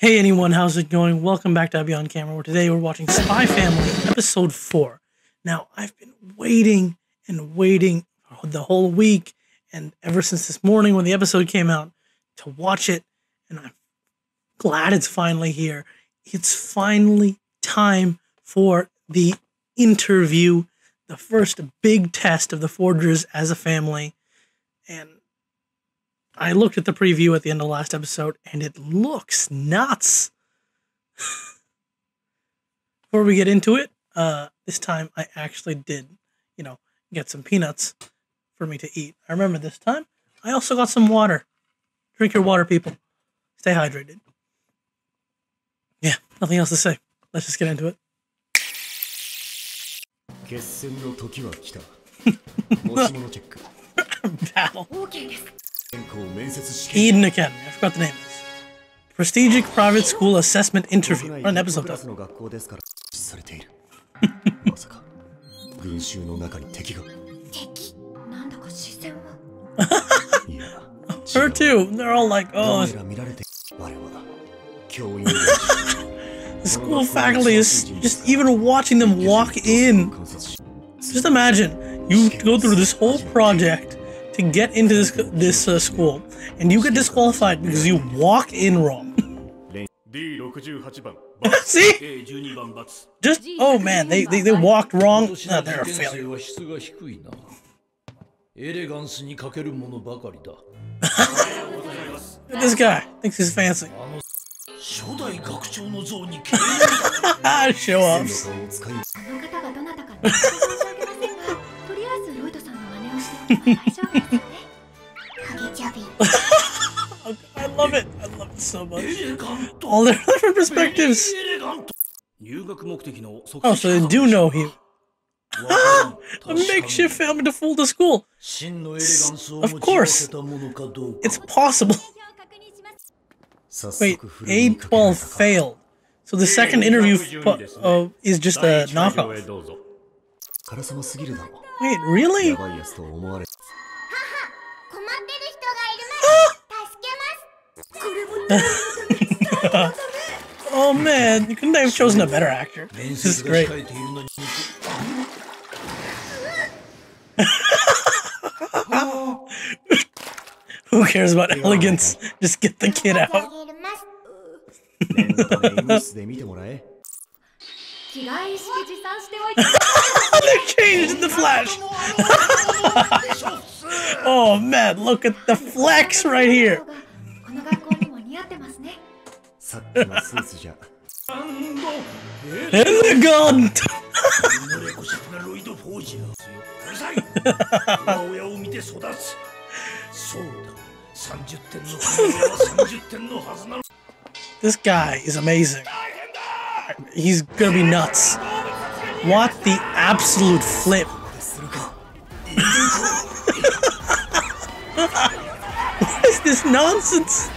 Hey anyone, how's it going? Welcome back to Abhi on Camera, where today we're watching Spy Family episode 4. Now, I've been waiting and waiting the whole week, and ever since this morning when the episode came out, to watch it, and I'm glad it's finally here. It's finally time for the interview, the first big test of the Forgers as a family, and I looked at the preview at the end of the last episode, and it looks nuts. Before we get into it, this time I actually did, get some peanuts for me to eat. I remember this time. I also got some water. Drink your water, people. Stay hydrated. Yeah, nothing else to say. Let's just get into it. Battle. Eden Academy. I forgot the name of this. Prestigious Private School Assessment Interview. What an episode title. Her too. They're all like, oh. The school faculty is just even watching them walk in. Just imagine, you go through this whole project to get into this school, and you get disqualified because you walk in wrong. See? Just, oh man, they walked wrong. No, they're a failure. This guy thinks he's fancy. Show offs. I love it. I love it so much. All their different perspectives. Oh, so they do know him. A makeshift family to fool the school. Of course. It's possible. Wait, A12 failed. So the second interview is just a knockoff. Wait, really? Oh man, you couldn't have chosen a better actor. This is great. Who cares about elegance? Just get the kid out. They're changed in the flash. Oh man, look at the flex right here. Elegant. This guy is amazing. He's gonna be nuts. What the absolute flip. What is this nonsense?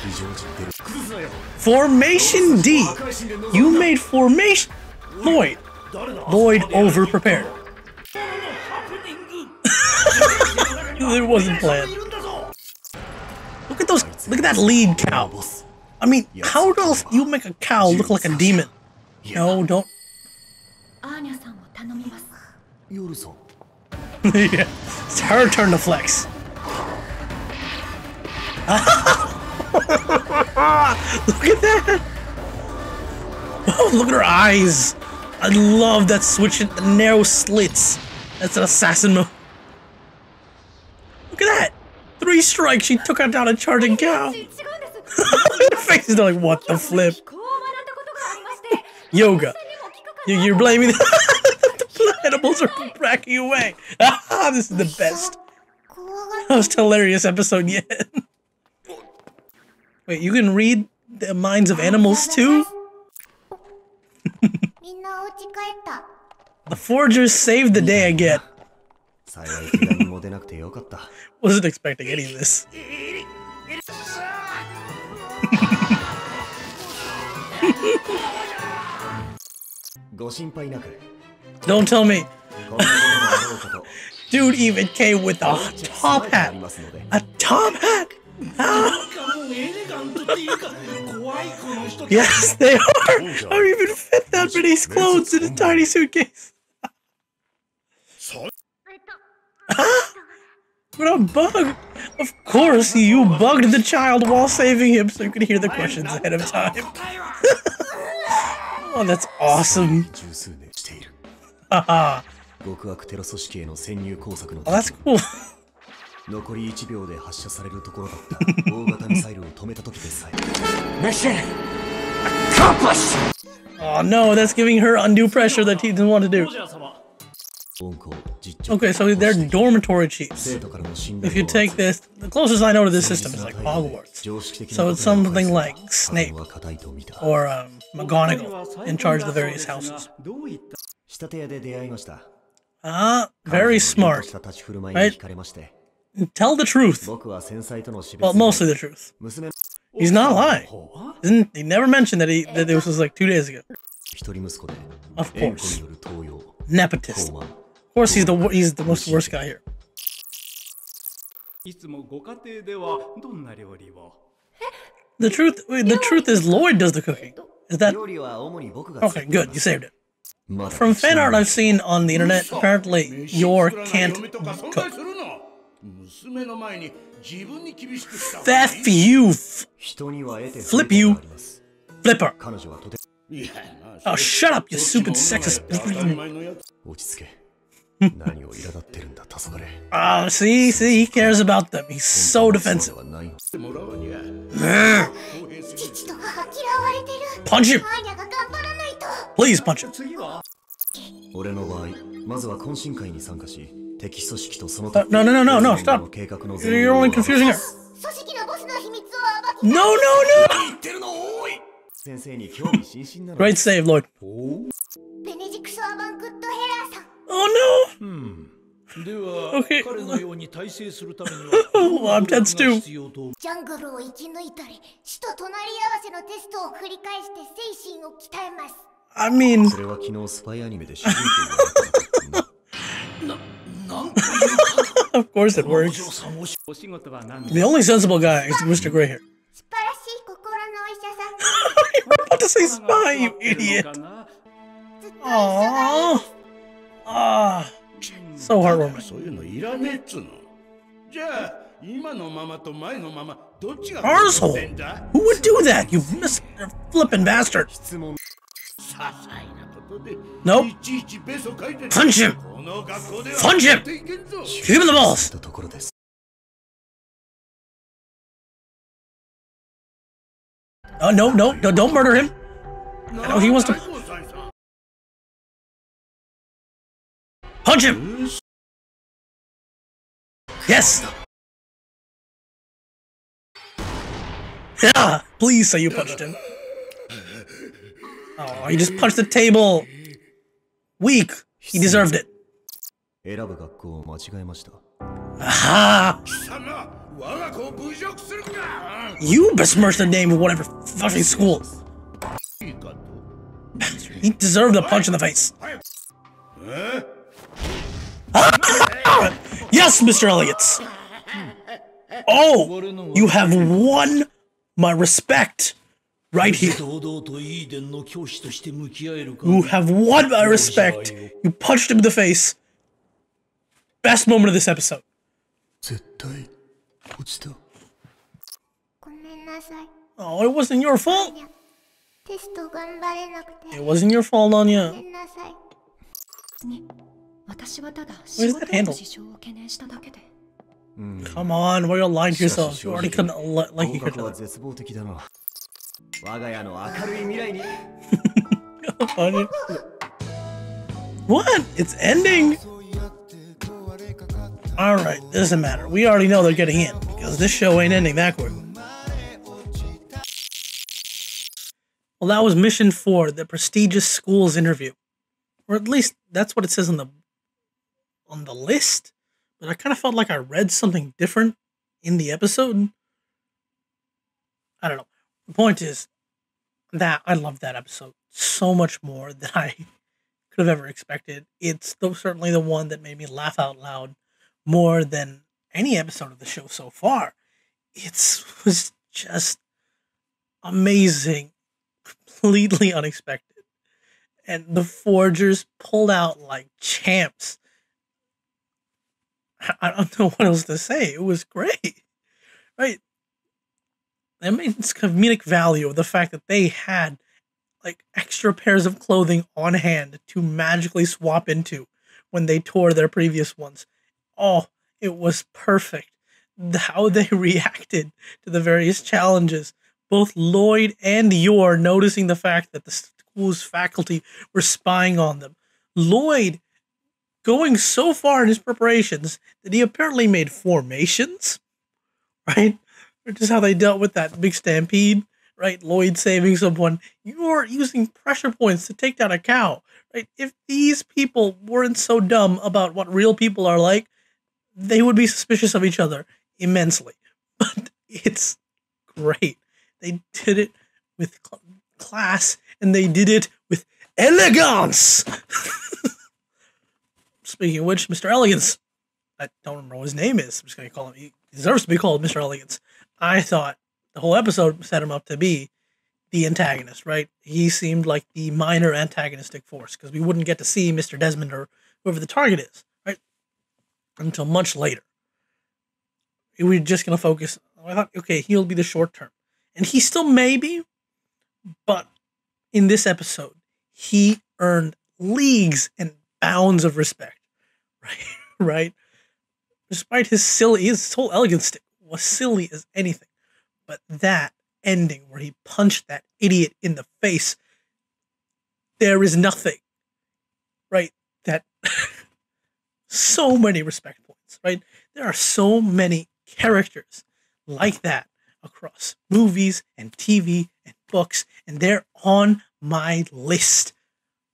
Formation D. You made formation. Lloyd over-prepared. It wasn't planned. Look at those. Look at that lead cow. I mean, how else do you make a cow look like a demon? No, don't. Yeah, it's her turn to flex. Look at that! Oh, look at her eyes! I love that switch at the narrow slits. That's an assassin move. Look at that! 3 strikes, she took out down a charging cow. Her face is like, what the flip? Yoga. You're blaming the animals are bracking away. This is the best. Most hilarious episode yet. Wait, you can read the minds of animals too? The Forgers saved the day again. Wasn't expecting any of this. Don't tell me. Dude even came with a top hat. A top hat? Yes, they are. I don't even fit that many clothes in a tiny suitcase. What a bug! Of course, you bugged the child while saving him so you could hear the questions ahead of time. Oh, that's awesome. Haha. Oh, that's cool. Mission accomplished! Oh no, that's giving her undue pressure that he didn't want to do. Okay, so they're dormitory chiefs. If you take this, the closest I know to this system is like Hogwarts. So it's something like Snape or McGonagall in charge of the various houses. Very smart, right? Tell the truth. Well, mostly the truth. He's not lying. He never mentioned that this was like 2 days ago. Of course. Nepotist. Of course, he's the most worst guy here. The truth is Lloyd does the cooking. Is that okay? Good, you saved it. From fan art I've seen on the internet, apparently Yor can't cook. F you! Flip you! Flipper! Oh, shut up, you stupid sexist! See, he cares about them. He's so defensive. Punch him! Please punch him. No, stop. You're only confusing her. No! Great save, Lloyd. Oh no! Okay. Oh, I'm tense too. I mean... Of course it works. The only sensible guy is Mr. Gray here. You were about to say spy, you idiot. Aww. Ah, so heartwarming. Arsehole! Who would do that, you flippin' bastard? Nope. Punch him! Punch him! Kick him in the balls! Oh, no, don't murder him. I know he wants to... Punch him! Yes! Yeah! Please say you punched him. Oh, he just punched the table! Weak! He deserved it. Aha! You besmirched the name of whatever fucking school. He deserved a punch in the face. Yes, Mr. Elliott. Oh, you have won my respect right here. You have won my respect. You punched him in the face. Best moment of this episode. Oh, it wasn't your fault. It wasn't your fault, Anya. Where's that handle? Come on, why are you lying to yourself? You already couldn't like each other. What? It's ending? Alright, doesn't matter. We already know they're getting in, because this show ain't ending that quick. Well, that was mission 4, the prestigious schools interview. Or at least that's what it says on the list. But I kind of felt like I read something different in the episode. I don't know. The point is that I loved that episode so much more than I could have ever expected. It's certainly the one that made me laugh out loud more than any episode of the show so far. It was just amazing, completely unexpected. And the Forgers pulled out like champs. I don't know what else to say. It was great, right? That made this comedic value of the fact that they had like extra pairs of clothing on hand to magically swap into when they tore their previous ones. Oh, it was perfect. How they reacted to the various challenges. Both Lloyd and Yor noticing the fact that the school's faculty were spying on them. Lloyd going so far in his preparations that he apparently made formations, right? Which is how they dealt with that big stampede, right? Lloyd saving someone. You're using pressure points to take down a cow, right? If these people weren't so dumb about what real people are like, they would be suspicious of each other immensely. But it's great. They did it with class, and they did it with elegance. Speaking of which, Mr. Elegance, I don't remember what his name is. I'm just going to call him, he deserves to be called Mr. Elegance. I thought the whole episode set him up to be the antagonist, right? He seemed like the minor antagonistic force, because we wouldn't get to see Mr. Desmond or whoever the target is, right? Until much later. We were just going to focus, I thought, okay, he'll be the short term. And he still may be, but in this episode, he earned leagues and bounds of respect, right? Right? Despite his whole elegance stick was silly as anything. But that ending where he punched that idiot in the face, there is nothing, right? That so many respect points, right? There are so many characters like that across movies and TV and books, and they're on my list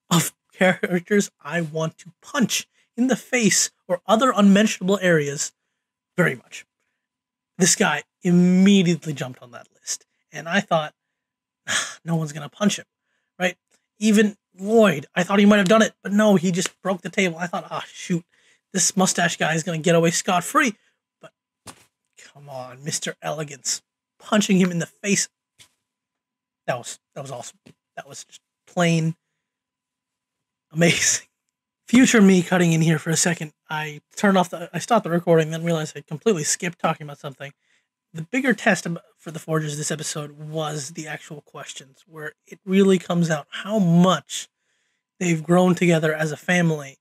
of characters I want to punch in the face or other unmentionable areas very much. This guy immediately jumped on that list, and I thought, no one's going to punch him, right? Even Lloyd, I thought he might have done it, but no, he just broke the table. I thought, shoot, this mustache guy is going to get away scot-free. But come on, Mr. Elegance, punching him in the face. That was awesome. That was just plain amazing. Future me cutting in here for a second. I stopped the recording, then realized I completely skipped talking about something. The bigger test for the Forgers this episode was the actual questions, where it really comes out how much they've grown together as a family,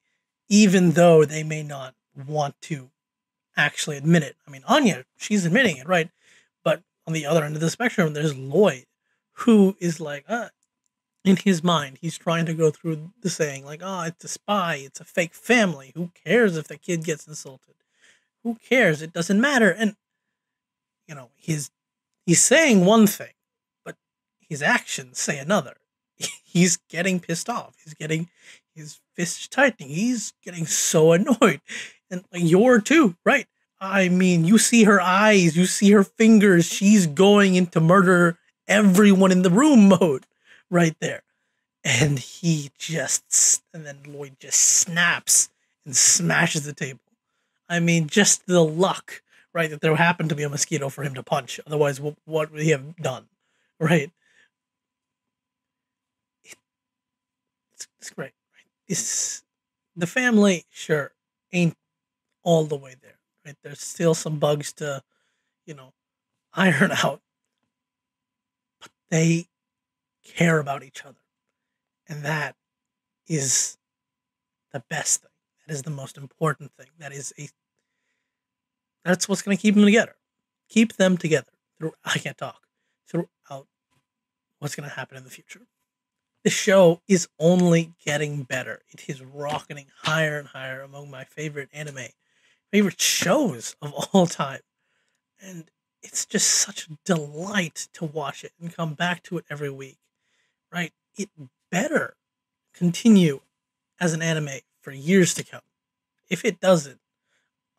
even though they may not want to actually admit it. I mean, Anya, she's admitting it, right? But on the other end of the spectrum, there's Lloyd, who is like, in his mind, he's trying to go through the saying, like, it's a spy, it's a fake family. Who cares if the kid gets insulted? Who cares? It doesn't matter. And, you know, he's saying one thing, but his actions say another. He's getting pissed off. He's getting his fists tightening. He's getting so annoyed. And you're too, right? I mean, you see her eyes, you see her fingers. She's going into murder everyone in the room mode right there. And then Lloyd just snaps and smashes the table. I mean, just the luck, right, that there happened to be a mosquito for him to punch. Otherwise, what would he have done, right? It's great, right? The family, sure, ain't all the way there, right? There's still some bugs to, iron out. But they care about each other. And that is the best thing. That is the most important thing. That's what's going to keep them together. Keep them together throughout what's going to happen in the future. This show is only getting better. It is rocketing higher and higher among my favorite shows of all time. And it's just such a delight to watch it and come back to it every week, right? It better continue as an anime for years to come. If it doesn't,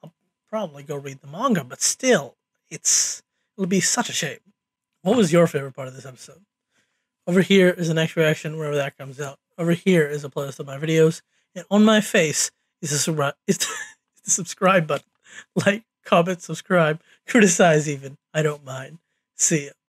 I'll probably go read the manga, but still, it'll be such a shame. What was your favorite part of this episode? Over here is the next reaction, wherever that comes out. Over here is a playlist of my videos, and on my face is the subscribe button. Like, comment, subscribe, criticize even. I don't mind. See ya.